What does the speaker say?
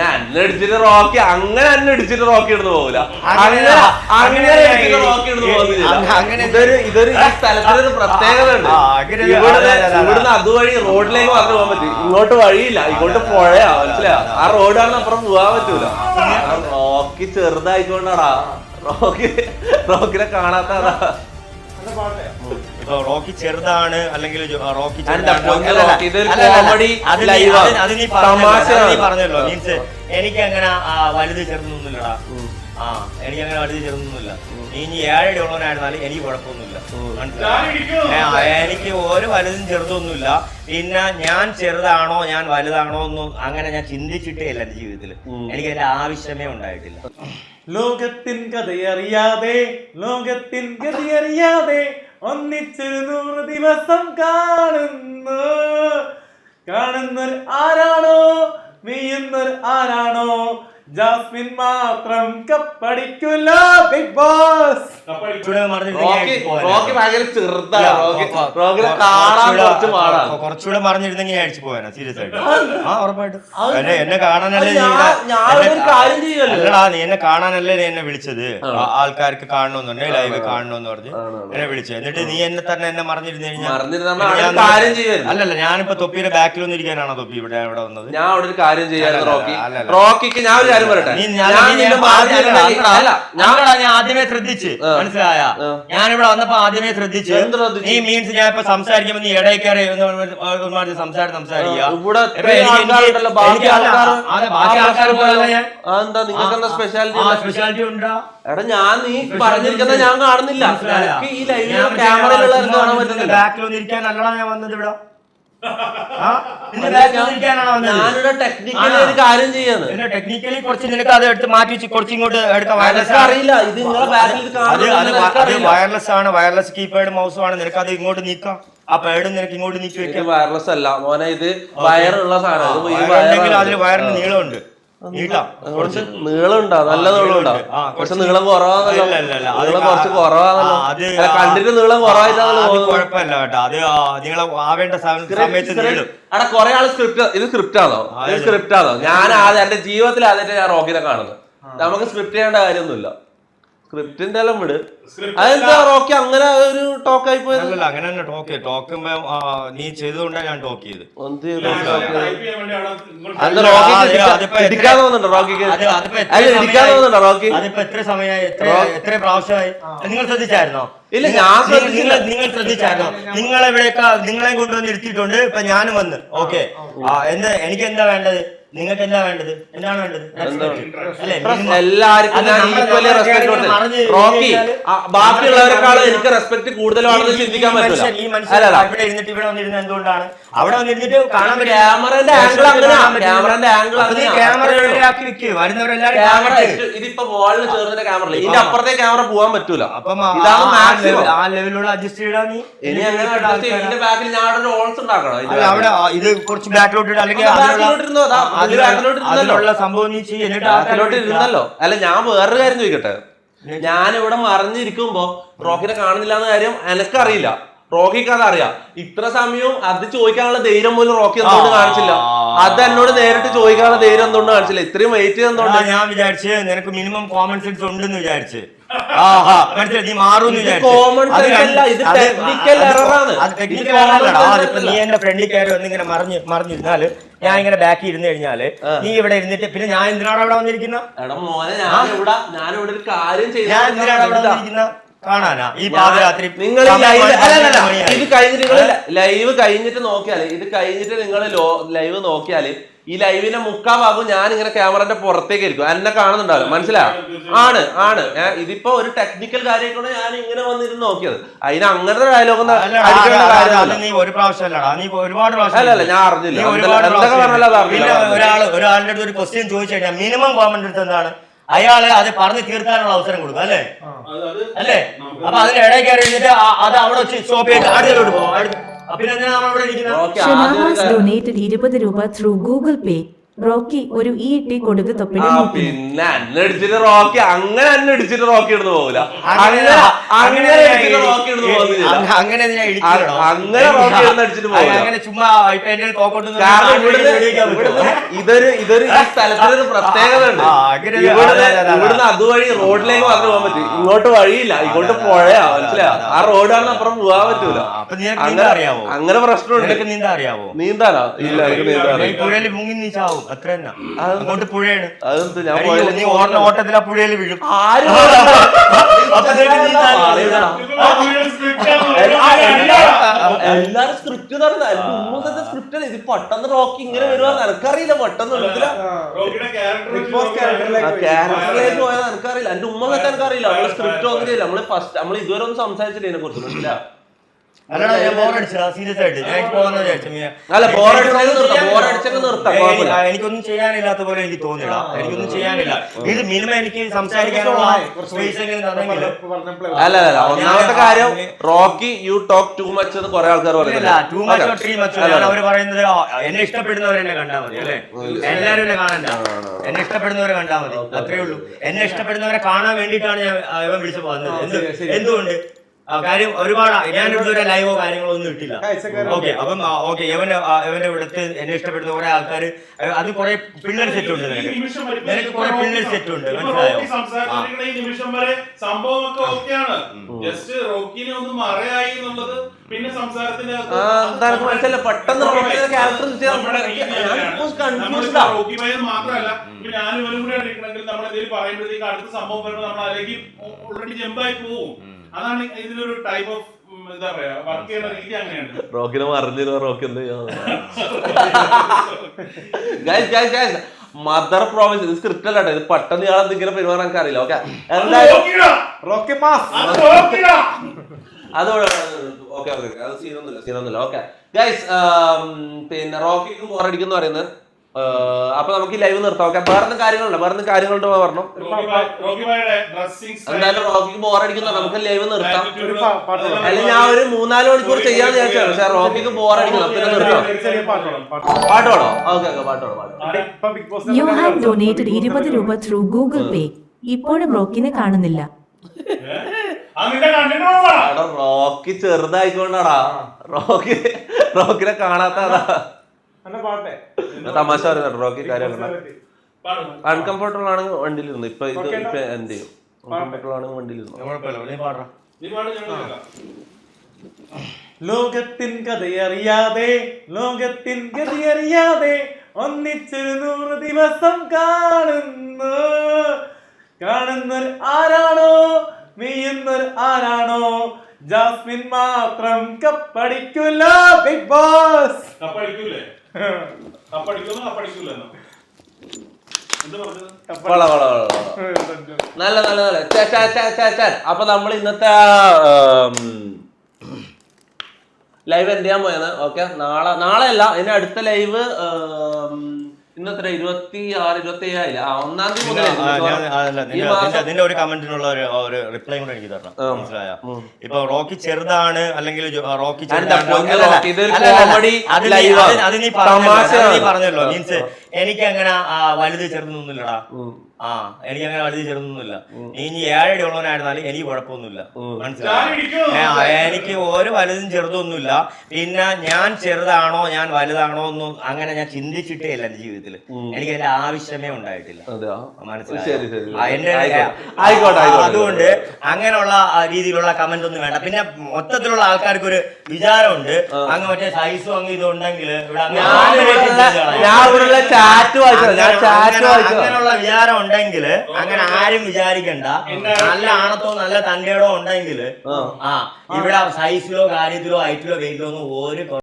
പിന്നെ അന്നടിച്ചിട്ട് റോക്കി അങ്ങനെ അന്നടിച്ചിട്ട് റോക്കി ഇടുന്നു പോകില്ല. അങ്ങനെ റോക്കി ഇടുന്നു പോകുന്നില്ല. ഇതൊരു ഈ സ്ഥലത്തിനൊരു പ്രത്യേകത ഉണ്ട്. ഇവിടുന്ന് അതുവഴി റോഡിലേക്ക് മാത്രമേ പോകാൻ പറ്റും. ഇങ്ങോട്ട് വഴിയില്ല, ഇങ്ങോട്ട് പുഴയാ. മനസ്സിലാ? ആ റോഡാണ് അപ്പുറം പോകാൻ പറ്റൂല. റോക്കി ചെറുതായിക്കൊണ്ടാടാ റോക്കിനെ കാണാത്തതാ. റോക്കി ചെറുതാണ് അല്ലെങ്കിൽ റോക്കി പറഞ്ഞല്ലോ. മീൻസ് എനിക്ക് അങ്ങനെ വലുത് ചെറുതൊന്നുമില്ലടാ. എനിക്ക് അങ്ങനെ വലുത് ചെറുതൊന്നുമില്ല. നീ ഇനി 7 അടി ഉള്ളവനായിരുന്നാലും എനിക്ക് കുഴപ്പമൊന്നുമില്ല. മനസ്സിലായി? എനിക്ക് ഒരു വലുതും ചെറുതൊന്നുമില്ല. പിന്നെ ഞാൻ ചെറുതാണോ ഞാൻ വലുതാണോ ഒന്നും അങ്ങനെ ഞാൻ ചിന്തിച്ചിട്ടേ ഇല്ല എന്റെ ജീവിതത്തിൽ. എനിക്ക് അതിന്റെ ആവശ്യമേ ഉണ്ടായിട്ടില്ല. ലോകത്തിൻ കഥയറിയാതെ ലോകത്തിൻ ഗതിയറിയാതെ ഒന്നിച്ചൊരു 100 ദിവസം കാണുന്നൊരു ആരാണോ വീയുന്നൊരു ആരാണോ ജാസ്മിൻ മാത്രം കപ്പടിക്കില്ല ബിഗ് ബോസ്. കുറച്ചുകൂടെ പറഞ്ഞിരുന്നെങ്കിൽ ഞാൻ അടിച്ചു പോയാ സീരിയസ് ആയിട്ട്. ഉറപ്പായിട്ടും എന്നെ കാണാനല്ലേ അല്ലടാ, നീ എന്നെ കാണാനല്ലേ നീ എന്നെ വിളിച്ചത്. ആൾക്കാർക്ക് കാണണമെന്നുണ്ട്, ലൈവ് കാണണമെന്ന് പറഞ്ഞ് എന്നെ വിളിച്ചത്. എന്നിട്ട് നീ എന്നെ മറിഞ്ഞിരുന്നു കഴിഞ്ഞാൽ അല്ലല്ല, ഞാനിപ്പോ തൊപ്പിയുടെ ബാക്കിലൊന്നും ഇരിക്കാനാണോ തൊപ്പി ഇവിടെ വന്നത്? ഞാൻ അവിടെ ഒരു കാര്യം ചെയ്യാൻ റോക്കിക്ക് ഞാൻ ഒരു ഞാൻ ആദ്യമേ ശ്രദ്ധിച്ച്, മനസ്സിലായ? ഞാനിവിടെ വന്നപ്പോ ആദ്യമേ ശ്രദ്ധിച്ച്. ഈ മീൻസ് ഞാൻ ഇപ്പൊ സംസാരിക്കുമ്പോ നീ ഇടയിൽ കയറി സ്പെഷ്യാലിറ്റി ഉണ്ടോ? എടാ ഞാൻ നീ പറഞ്ഞിരിക്കുന്ന ഞാൻ കാണുന്നില്ല. ഈ ലൈവിൽ ക്യാമറയിലുള്ള ബാക്കിലൊന്നും ഇരിക്കാൻ അല്ലടാ ഞാൻ വന്നത് ഇവിടെ. ടെക്നിക്കലി കുറച്ച് നിനക്ക് അത് എടുത്ത് മാറ്റി കുറച്ച് ഇങ്ങോട്ട് എടുക്കാം. അറിയില്ല, ഇത് വയർലെസ് ആണ്, വയർലെസ് കീപാഡ് മൗസും ആണ്. നിനക്ക് അത് ഇങ്ങോട്ട് നീക്കാം. ആ പാഡും നിനക്ക് ഇങ്ങോട്ട് നീക്കി വെക്കാം. വയർലെസ് അല്ല മോനെ, ഇത് വയറുള്ള സാധനം. അതിൽ വയറിന് നീളമുണ്ട്, കുറച്ച് നീളമുണ്ടോ? നല്ല നീളമുണ്ടോ? കുറച്ച് നീളം കുറവാണല്ലോ. കുറച്ച് കുറവാണല്ലോ. കണ്ടിട്ട് നീളം കുറവായിട്ടാണല്ലോ. കുഴപ്പമില്ല കേട്ടോ, അത് നിങ്ങൾ ആവേണ്ട സമയത്ത് നീളും. അവിടെ കുറെ ആള് ഇത് സ്ക്രിപ്റ്റ് ആണോ? ഞാൻ ആദ്യം എന്റെ ജീവിതത്തിൽ ആദ്യമായിട്ട് ഞാൻ റോക്കിനെ കാണുന്നത്. നമുക്ക് സ്ക്രിപ്റ്റ് ചെയ്യേണ്ട കാര്യമൊന്നുമില്ല. സ്ക്രിപ്റ്റിന്റെ എല്ലാം വിട്. അതെന്താ റോക്കി അങ്ങനെ ഒരു ടോക്ക് ആയി പോയത്? അങ്ങനെ തന്നെ ടോക്കുമ്പോ നീ ചെയ്തുകൊണ്ടാണ് ഞാൻ ടോക്ക് ചെയ്ത്. അതിപ്പോ എത്ര സമയമായി, എത്ര പ്രാവശ്യമായി? നിങ്ങൾ ശ്രദ്ധിച്ചായിരുന്നോ? ഇല്ല, നിങ്ങൾ ശ്രദ്ധിച്ചായിരുന്നോ? നിങ്ങളെ കൊണ്ടുവന്ന് ഇരുത്തിയിട്ടുണ്ട്. ഇപ്പൊ ഞാനും വന്ന് ഓക്കെ എനിക്ക് എന്താ വേണ്ടത്? നിങ്ങൾക്ക് എന്താ വേണ്ടത്? എന്താണ് വേണ്ടത്? എല്ലാവർക്കും റോക്കി ബാക്കിയുള്ളവരെക്കാളും എനിക്ക് റെസ്പെക്ട് കൂടുതലാണെന്ന് ചിന്തിക്കാൻ പറ്റില്ല. ഈ മനുഷ്യൻ ഇവിടെ ഇരുന്നിട്ട് ഇവിടെ വന്നിരുന്നത് എന്തുകൊണ്ടാണ്? അവിടെ വന്നിരുന്നിട്ട് കാണാൻ ക്യാമറന്റെ ആംഗിൾ ക്യാമറയാക്കി വെക്കുക. വരുന്നവരെല്ലാവരും ഇതിപ്പോ വാളിൽ ചേർന്നിട്ട് ക്യാമറ, ഇതിന്റെ അപ്പുറത്തെ ക്യാമറ പോകാൻ പറ്റൂല. അപ്പം ആ ലെവലിലുള്ള അഡ്ജസ്റ്റ് ചെയ്താൽ നീ ഇനി അങ്ങനെ ഇതിന്റെ ബാക്കിൽ ഞാൻ ഒരു ഓൾസ് ഉണ്ടാക്കണം. അവിടെ ഇത് കുറച്ച് ബാക്കിലോട്ട് അല്ലെങ്കിൽ അതിലുള്ള സംഭവം നീ ഇരുന്നല്ലോ. അല്ല, ഞാൻ വേറൊരു കാര്യം ചോദിക്കട്ടെ. ഞാനിവിടെ മറിഞ്ഞിരിക്കുമ്പോ റോക്കിനെ കാണുന്നില്ല എന്ന കാര്യം എനക്കറിയില്ല, റോക്കിക്ക് അതറിയാം. ഇത്ര സമയവും അത് ചോദിക്കാനുള്ള ധൈര്യം പോലും റോക്കി എന്തുകൊണ്ട് കാണിച്ചില്ല? അത് എന്നോട് നേരിട്ട് ചോദിക്കാനുള്ള ധൈര്യം എന്തുകൊണ്ട് കാണിച്ചില്ല? ഇത്രയും വെയിറ്റ് ചെയ്തെന്തുകൊണ്ട്? ഞാൻ വിചാരിച്ച് നിനക്ക് മിനിമം കോമൺ സെൻസ് ഉണ്ടെന്ന് വിചാരിച്ച്. നീ മാറുമെന്ന് നീ എന്റെ ഫ്രണ്ടിൽ കയറി വന്നിങ്ങനെ മറിഞ്ഞിരുന്നാല് ഞാൻ ഇങ്ങനെ ബാക്കി ഇരുന്ന് കഴിഞ്ഞാല് നീ ഇവിടെ ഇരുന്നിട്ട് പിന്നെ ഞാൻ എന്തിനാണ് അവിടെ വന്നിരിക്കുന്ന? ഞാൻ എന്തിനാണ് അവിടെ വന്നിരിക്കുന്ന? കാണാനാ ഈ പാതിരാത്രി? നിങ്ങൾ ഇത് കഴിഞ്ഞിട്ട് നിങ്ങൾ ലൈവ് കഴിഞ്ഞിട്ട് നോക്കിയാല്, ഇത് കഴിഞ്ഞിട്ട് നിങ്ങൾ ലൈവ് നോക്കിയാല് ഈ ലൈവിന്റെ മുക്കാ ഭാഗം ഞാൻ ഇങ്ങനെ ക്യാമറന്റെ പുറത്തേക്ക് ഇരിക്കും, എന്നെ കാണുന്നുണ്ടാവില്ല. മനസ്സിലായോ? ആണ് ഇതിപ്പോ ഒരു ടെക്നിക്കൽ കാര്യമായിക്കൊണ്ട് ഞാൻ ഇങ്ങനെ വന്നിരുന്ന് നോക്കിയത്. അതിന് അങ്ങനത്തെ ഡയലോഗൊന്നും ഒരു പ്രാവശ്യമല്ലടാ, നീ ഒരുപാട് അല്ലല്ല, ഞാൻ അറിഞ്ഞില്ല. എന്തൊക്കെ പറഞ്ഞാലും ഒരാളുടെ അടുത്ത് ഒരു ക്വസ്റ്റ്യൻ ചോദിച്ചു കഴിഞ്ഞാൽ മിനിമം കോമന്റ് എടുത്ത് എന്താണ്? അയാളെ അത് പറഞ്ഞു തീർക്കാനുള്ള അവസരം കൊടുക്കും, അല്ലേ? അപ്പൊ അതിന്റെ ഇടയിൽ കയറി കഴിഞ്ഞിട്ട് അത് അവിടെ സ്റ്റോപ്പ് ചെയ്തിട്ട് അടുത്തോട്ട് പോകും. Shanahas donated 20 രൂപ through Google Pay. റോക്കി ഒരു ഈ ഇട്ടി കൊടുത്ത് തൊപ്പിടെ പിന്നെ അന്നടിച്ചിട്ട് റോക്കി അങ്ങനെ അന്നടിച്ചിട്ട് റോക്കി ഇടുന്നു പോകില്ല. അങ്ങനെ അടിച്ചിട്ട് റോക്കി ഇടുന്നു പോകുന്നില്ല. അങ്ങനെ അങ്ങനെ റോക്കി ഇടുന്ന അടിച്ചിട്ട് പോകില്ല. കാരണം ഇതൊരു ഈ സ്ഥലത്തിനൊരു പ്രത്യേകത ഉണ്ട്. ഇവിടുന്ന് അതുവഴി റോഡിലേക്ക് മാത്രമേ പോകാൻ പറ്റൂ. ഇങ്ങോട്ട് വഴിയില്ല, ഇങ്ങോട്ട് പുഴയാ. മനസ്സിലായോ? ആ റോഡാണ് അപ്പുറം പോകാൻ പറ്റൂല. അങ്ങനെ പ്രശ്നമുണ്ട്. നീന്താനോ? ഇല്ല, എനിക്ക് നീന്താനോ. മുങ്ങി നീച്ചാവും അത്ര തന്നെ. അങ്ങോട്ട് പുഴയാണ്. അതെന്ത് ഞാൻ പോയാലും ഓട്ടത്തിൽ ആ പുഴയിൽ വീഴും. ആരും എല്ലാരും സ്ക്രിപ്റ്റ് നടന്ന സ്ക്രിപ്റ്റ് അല്ല ഇത്. പെട്ടെന്ന് റോക്കി ഇങ്ങനെ വരുവാ എനക്കറിയില്ല. പെട്ടെന്ന് ക്യാരക്ടറിലേക്ക് പോയാൽ എനക്കറിയില്ല. എന്റെ ഉമ്മ വെച്ചാൽ എനിക്കറിയില്ല. നമ്മള് സ്ക്രിപ്റ്റ് ഒന്നും ചെയ്യില്ല. നമ്മള് ഇതുവരെ ഒന്നും സംസാരിച്ചില്ല ഇതിനെ കുറിച്ച്. മനസ്സിലാ? അല്ല സീരിയസ് ആയിട്ട് ഞാൻ എനിക്കൊന്നും ചെയ്യാനില്ലാത്ത പോലെ എനിക്ക് തോന്നില്ല. എനിക്കൊന്നും ചെയ്യാനില്ല. ഇത് മിനിമം എനിക്ക് സംസാരിക്കാനുള്ള സ്പേസ് എങ്കിലും തന്നെങ്കിൽ. അല്ല ഒന്നാമത്തെ കാര്യം Rocky you talk too much എന്ന് കുറെ ആൾക്കാർ പറയുന്നില്ല. ടു മച്ചോ ത്രീ മച്ചോ അവര് പറയുന്നത് എന്നെ ഇഷ്ടപ്പെടുന്നവരെന്നെ കണ്ടാൽ മതി അല്ലെ. എല്ലാരും എന്നെ കാണണ്ട, എന്നെ ഇഷ്ടപ്പെടുന്നവരെ കണ്ടാൽ മതി. അത്രേ ഉള്ളൂ. എന്നെ ഇഷ്ടപ്പെടുന്നവരെ കാണാൻ വേണ്ടിയിട്ടാണ് ഞാൻ ഇവൻ വിളിച്ചു പോകുന്നത്. എന്തുകൊണ്ട്? കാര്യം ഒരുപാട് ഞാനിവിടെ ലൈവോ കാര്യങ്ങളോ ഒന്നും ഇട്ടില്ല. ഓക്കെ അപ്പം ഓക്കെ ഇവന്റെ ഇവിടുത്തെ എന്നെ ഇഷ്ടപ്പെടുന്ന കുറെ ആൾക്കാർ അത് കുറെ പിള്ളേർ സെറ്റ് ഉണ്ട്. നിനക്ക് കുറെ പിള്ളേർ സെറ്റ് ഉണ്ട്. മനസ്സിലായോ? സംഭവമൊക്കെ ഓക്കെയാണ്. ജസ്റ്റ് റോക്കിനെ ഒന്ന് മറയായി എന്നുള്ളത് പിന്നെ സംസാരത്തിന്റെ റോക്കി ഭയം മാത്രമല്ല. ഇപ്പൊ ഞാൻ ഇവരും കൂടെ എടുക്കണമെങ്കിൽ നമ്മൾ എന്തെങ്കിലും പറയുമ്പോഴത്തേക്ക് അടുത്ത സംഭവം വരുമ്പോൾ നമ്മൾ അതിലേക്ക് ഓൾറെഡി ജമ്പായി പോകും. അതാണ് ഇതിലൊരു ടൈപ്പ് ഓഫ് എന്താ പറയാ വർക്ക് ചെയ്യുന്ന രീതി. അങ്ങനെയാണ് റോക്കിനെ മറിഞ്ഞിരുന്ന റോക്കി എന്ത് മദർ പ്രോമിസ്. ഇത് സ്ക്രിപ്റ്റ് അല്ലാട്ടോ. ഇത് പെട്ടെന്ന് ഇയാൾ എന്തെങ്കിലും പെരുമാറാൻ എനിക്ക് അറിയില്ല. ഓക്കെ അതോടെ ഓക്കെ അത് സീനൊന്നുമില്ല. ഓക്കെ ഗൈസ്, പിന്നെ റോക്കിക്ക് ബോറടിക്കുന്നു പറയുന്നത്. അപ്പൊ നമുക്ക് ഈ ലൈവ് നിർത്താം. ഓക്കെ, വേറെ കാര്യങ്ങളുണ്ട് പറഞ്ഞു. എന്തായാലും റോക്കിക്ക് ബോറടിക്കുന്നു, നമുക്ക് ലൈവ് നിർത്താം. അല്ലെങ്കിൽ ഞാൻ ഒരു 3-4 മണിക്കൂർ ചെയ്യാന്ന് വിചാരിച്ചാണ്. പക്ഷെ റോക്കിക്ക് ബോറടിക്കുന്നു, പിന്നെ നിർത്താം. പാട്ട് പാടോ? ഓക്കെ പാട്ട്. യു ഹാവ് ഡൊനേറ്റഡ് 20 രൂപ ത്രൂ ഗൂഗിൾ പേ. ഇപ്പോഴും റോക്കിനെ കാണുന്നില്ല. റോക്കി ചെറുതായിക്കൊണ്ടാടാ. റോക്കിനെ കാണാത്തതാ. തമാശ പറയുന്നുണ്ട്. റോക്കി കാര്യം അൺകംഫർട്ടബിൾ ആണെങ്കിൽ വണ്ടിയിലിരുന്നു. ഇപ്പൊ എന്ത് ചെയ്യും? അൺകംഫർട്ടബിൾ ആണെങ്കിൽ വണ്ടിയിലിരുന്നു. ലോകത്തിൻ കഥയറിയാതെ ലോകത്തിൻ ഗതിയറിയാതെ ഒന്നിച്ചൊരു 100 ദിവസം കാണുന്നൊരു ആരാണോ മെയ്യുന്നൊരു ആരാണോ ജാസ്മിൻ മാത്രം കപ്പടിക്കൂല ബിഗ് ബോസ്. നല്ല. അപ്പൊ നമ്മൾ ഇന്നത്തെ ലൈവ് എന്ത് ചെയ്യാൻ പോയത്? ഓക്കെ, നാളെ അല്ല, ഇതിന്റെ അടുത്ത ലൈവ് ഇന്നത്തെ 26-27 ആയില്ല. 1-ാം തീയതി മുതൽ അതിന്റെ ഒരു കമന്റിനുള്ള ഒരു റിപ്ലൈ കൂടെ എനിക്ക് തരണം. മനസ്സിലായോ? ഇപ്പൊ റോക്കി ചെറുതാണ് അല്ലെങ്കിൽ റോക്കി പറഞ്ഞല്ലോ. മീൻസ് എനിക്ക് അങ്ങനെ വലുത് ചെറുതൊന്നുമില്ലടാ. എനിക്ക് അങ്ങനെ വലുത് ചെറുതൊന്നുമില്ല. നീ ഇനി 7 അടി ഉള്ളവനായിരുന്നാലും എനിക്ക് കുഴപ്പമൊന്നുമില്ല. മനസ്സിലായോ? എനിക്ക് ഒരു വലുതും ചെറുതൊന്നുമില്ല. പിന്നെ ഞാൻ ചെറുതാണോ ഞാൻ വലുതാണോ ഒന്നും അങ്ങനെ ഞാൻ ചിന്തിച്ചിട്ടേ ഇല്ല എന്റെ ജീവിതത്തിൽ. എനിക്ക് അതിന്റെ ആവശ്യമേ ഉണ്ടായിട്ടില്ല. മനസ്സിലായോ? അതുകൊണ്ട് അങ്ങനെയുള്ള രീതിയിലുള്ള കമന്റ് ഒന്നും വേണ്ട. പിന്നെ മൊത്തത്തിലുള്ള ആൾക്കാർക്ക് ഒരു വിചാരമുണ്ട് അങ്ങ് മറ്റേ സൈസും അങ്ങ് ഇതുണ്ടെങ്കിൽ അങ്ങനെയുള്ള വിചാരം ഉണ്ടെങ്കിൽ അങ്ങനെ ആരും വിചാരിക്കണ്ട. നല്ല ആണത്തോ നല്ല തന്റെടോ ഉണ്ടെങ്കിൽ ഇവിടെ സൈസിലോ കാര്യത്തിലോ ഹൈറ്റിലോ വെയിറ്റിലോ ഒന്നും ഒരു